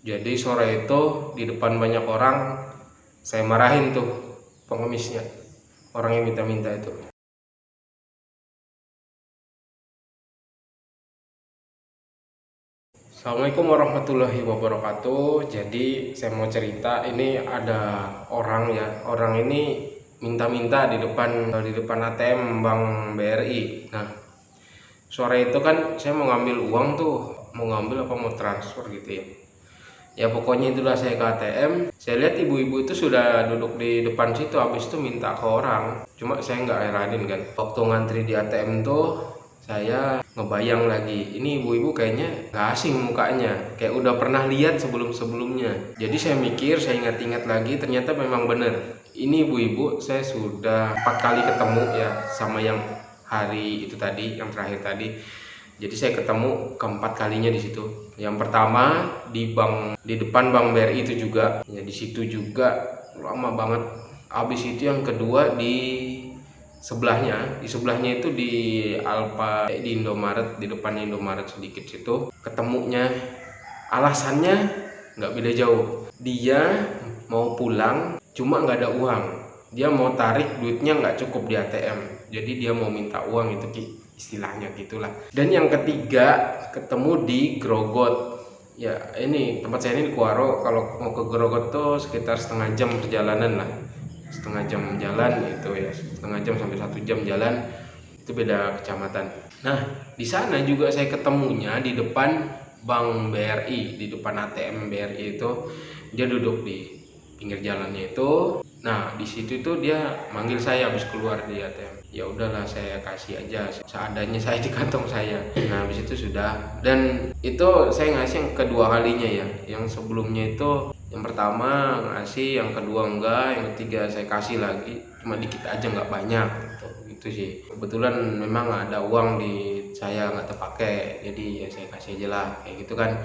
Jadi sore itu di depan banyak orang saya marahin tuh pengemisnya, orang yang minta-minta itu. Assalamualaikum warahmatullahi wabarakatuh. Jadi saya mau cerita, ini ada orang ini minta-minta di depan ATM Bank BRI. Nah, sore itu kan saya mau ngambil uang tuh, mau ngambil apa mau transfer gitu ya. Ya pokoknya itulah, saya ke ATM, saya lihat ibu-ibu itu sudah duduk di depan situ, habis itu minta ke orang. Cuma saya nggak heranin kan, waktu ngantri di ATM tuh saya ngebayang lagi, ini ibu-ibu kayaknya nggak asing mukanya, kayak udah pernah lihat sebelum-sebelumnya. Jadi saya mikir, saya ingat-ingat lagi, ternyata memang bener, ini ibu-ibu saya sudah 4 kali ketemu ya sama yang hari itu tadi, yang terakhir tadi. Jadi saya ketemu keempat kalinya di situ. Yang pertama di depan Bank BRI itu juga, ya di situ juga lama banget. Habis itu yang kedua di sebelahnya itu di Alfa, di Indomaret, di depan Indomaret sedikit situ. Ketemunya alasannya nggak beda jauh. Dia mau pulang, cuma nggak ada uang. Dia mau tarik duitnya nggak cukup di ATM. Jadi dia mau minta uang itu istilahnya gitulah. Dan yang ketiga ketemu di Grogot. Ya ini tempat saya ini di Kuaro. Kalau mau ke Grogot tuh sekitar setengah jam perjalanan lah, setengah jam jalan itu ya, setengah jam sampai 1 jam jalan, itu beda kecamatan. Nah di sana juga saya ketemunya di depan Bank BRI, di depan ATM BRI itu. Dia duduk di pinggir jalannya itu. Nah di situ itu dia manggil saya habis keluar di ATM. Ya udahlah, saya kasih aja seadanya saya di kantong saya. Nah habis itu sudah, dan itu saya ngasih yang kedua kalinya ya. Yang sebelumnya itu yang pertama ngasih, yang kedua enggak, yang ketiga saya kasih lagi, cuma dikit aja, nggak banyak gitu sih. Kebetulan memang ada uang di saya nggak terpakai, jadi ya saya kasih aja lah kayak gitu kan.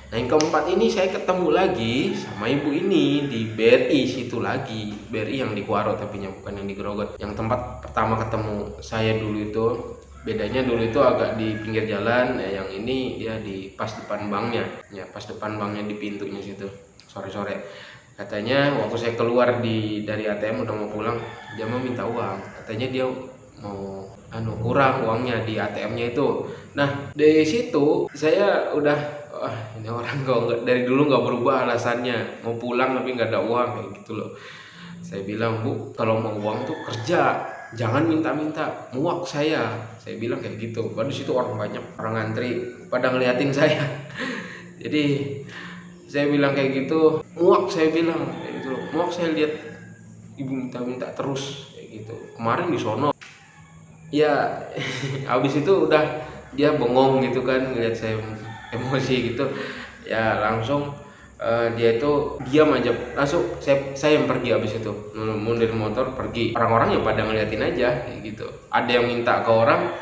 Nah yang keempat ini saya ketemu lagi sama ibu ini di BRI situ lagi, BRI yang di Kuaro tapi bukan yang di Grogot. Yang tempat pertama ketemu saya dulu itu, bedanya dulu itu agak di pinggir jalan, yang ini dia di pas depan banknya, ya pas depan banknya di pintunya situ. Sore-sore katanya waktu saya keluar dari ATM udah mau pulang, dia mau minta uang, katanya dia mau kurang uangnya di ATM-nya itu. Nah dari situ saya udah, ini orang kok dari dulu nggak berubah alasannya, mau pulang tapi nggak ada uang kayak gitu loh. Saya bilang, Bu, kalau mau uang tuh kerja, jangan minta-minta, muak saya bilang kayak gitu. Baru situ orang banyak, orang ngantri pada ngeliatin saya. Jadi saya bilang kayak gitu, muak saya bilang kayak gitu loh. Muak saya lihat ibu minta-minta terus kayak gitu. Kemarin di sono ya habis itu udah dia bengong gitu kan, ngeliat saya emosi gitu ya, langsung dia itu diam aja, langsung saya yang pergi. Habis itu mundur motor pergi, orang-orang ya pada ngeliatin aja kayak gitu. Ada yang minta ke orang,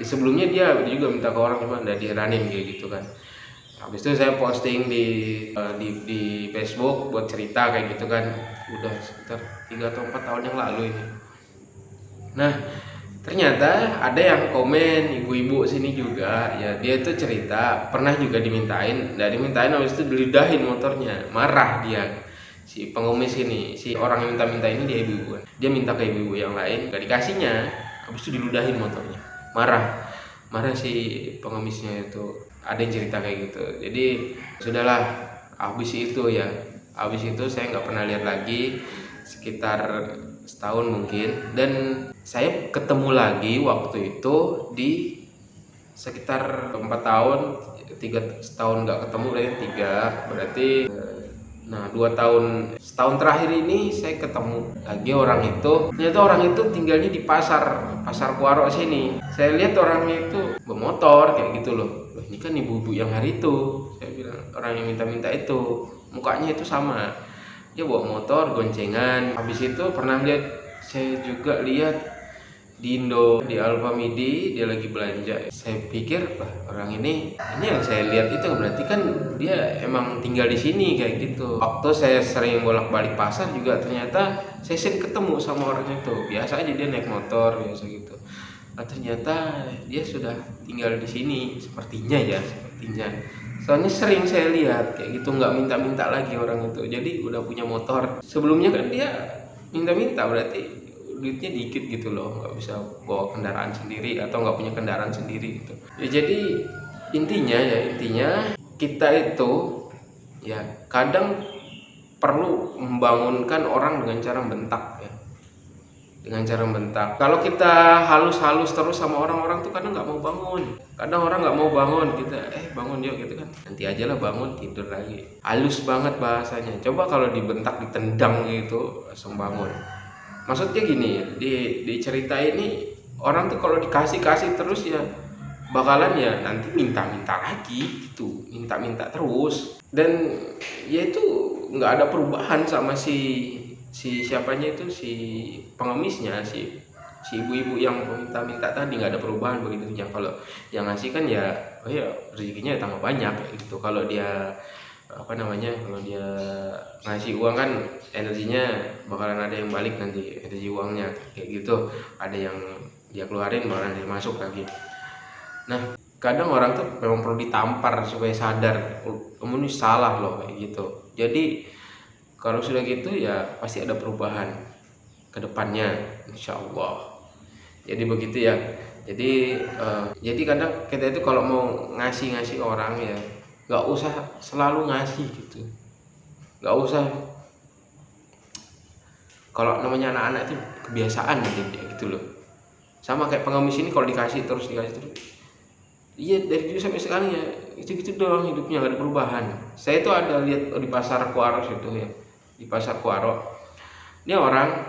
sebelumnya dia juga minta ke orang cuma udah diheranin kayak gitu kan. Habis itu saya posting di Facebook buat cerita kayak gitu kan, udah sekitar 3 atau 4 tahun yang lalu ini. Nah ternyata ada yang komen, ibu-ibu sini juga ya, dia itu cerita pernah juga dimintain habis itu diludahin motornya. Marah dia, si pengemis ini, si orang yang minta ini, dia ibu-ibu, dia minta ke ibu-ibu yang lain gak dikasihnya, habis itu diludahin motornya. Marah si pengemisnya itu, ada yang cerita kayak gitu. Jadi sudahlah, habis itu saya nggak pernah lihat lagi sekitar setahun mungkin. Dan saya ketemu lagi waktu itu di sekitar 4 tahun, 3 tahun nggak ketemu deh, 3 berarti. Nah 2 tahun, setahun terakhir ini saya ketemu lagi orang itu. Ternyata orang itu tinggalnya di pasar Kuaro sini. Saya lihat orangnya itu bermotor kayak gitu loh. Loh, ini kan ibu-ibu yang hari itu. Saya bilang, orang yang minta-minta itu mukanya itu sama, dia bawa motor goncengan. Habis itu pernah saya juga lihat di Alfa Midi, dia lagi belanja. Saya pikir, orang ini yang saya lihat itu berarti kan dia emang tinggal di sini kayak gitu. Waktu saya sering bolak-balik pasar juga, ternyata saya sering ketemu sama orang itu. Biasa aja dia naik motor biasa gitu. Nah, ternyata dia sudah tinggal di sini sepertinya. Soalnya sering saya lihat kayak gitu, nggak minta-minta lagi orang itu. Jadi udah punya motor. Sebelumnya kan dia minta-minta, berarti duitnya dikit gitu loh, nggak bisa bawa kendaraan sendiri atau nggak punya kendaraan sendiri gitu. Ya jadi intinya kita itu ya kadang perlu membangunkan orang dengan cara bentak ya. Dengan cara bentak. Kalau kita halus-halus terus sama orang-orang tuh kadang nggak mau bangun. Kadang orang nggak mau bangun, kita bangun yuk gitu kan. Nanti aja lah bangun, tidur lagi. Halus banget bahasanya. Coba kalau dibentak, ditendang gitu, langsung bangun. Maksudnya gini, di cerita ini orang tuh kalau dikasih terus ya bakalan ya nanti minta-minta lagi gitu, minta-minta terus. Dan ya itu nggak ada perubahan sama si siapanya itu, si pengemisnya, si ibu-ibu yang minta-minta tadi, nggak ada perubahan begitu. Yang kalau yang ngasih kan ya rezekinya ya tambah banyak gitu. Kalau dia kalau dia ngasih uang kan energinya bakalan ada yang balik nanti, energi uangnya kayak gitu. Ada yang dia keluarin bakalan dia masuk lagi. Nah kadang orang tuh memang perlu ditampar supaya sadar, kamu ini salah loh kayak gitu. Jadi kalau sudah gitu ya pasti ada perubahan ke depannya, insya Allah. Jadi begitu ya. Jadi kadang kita itu kalau mau ngasih orang ya nggak usah selalu ngasih gitu. Nggak usah. Kalau namanya anak-anak itu kebiasaan gitu loh. Sama kayak pengemis ini, kalau dikasih terus. Iya, dari dulu sampai sekarang ya gitu doang hidupnya, nggak ada perubahan. Saya itu ada lihat di pasar Kuaro situ ya. Di pasar Kuaro, ini orang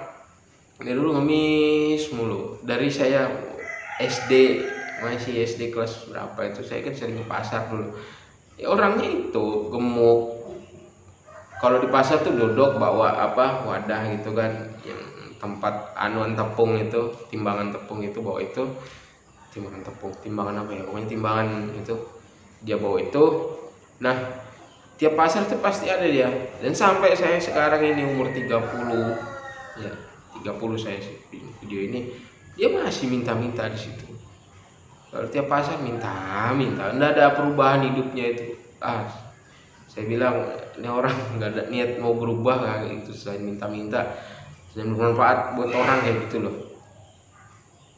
dari dulu ngemis mulu. Dari saya masih SD kelas berapa itu, saya kan sering ke pasar dulu. Ya, orangnya itu gemuk. Kalau di pasar tuh duduk bawa wadah gitu kan, yang tempat anuan tepung itu, timbangan tepung itu, bawa itu. Timbangan apa ya, pokoknya timbangan itu dia bawa itu. Nah tiap pasar tuh pasti ada dia. Dan sampai saya sekarang ini umur 30 ya, 30 saya video ini, dia masih minta-minta di situ. Kalau tiap pasar minta, nggak ada perubahan hidupnya itu. Saya bilang ini orang nggak ada niat mau berubah kayak gitu, selain minta-minta dan bermanfaat buat orang kayak gitu loh.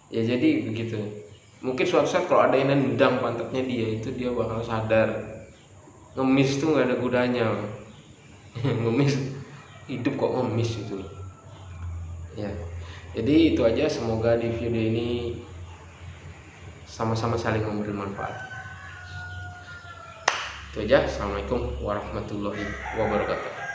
Ya jadi begitu. Mungkin suatu saat kalau ada yang nendang pantatnya dia bakal sadar ngemis tuh nggak ada gunanya. Ngemis, hidup kok ngemis itu loh. Ya, jadi itu aja. Semoga di video ini sama-sama saling memberi manfaat. Itu aja. Assalamualaikum warahmatullahi wabarakatuh.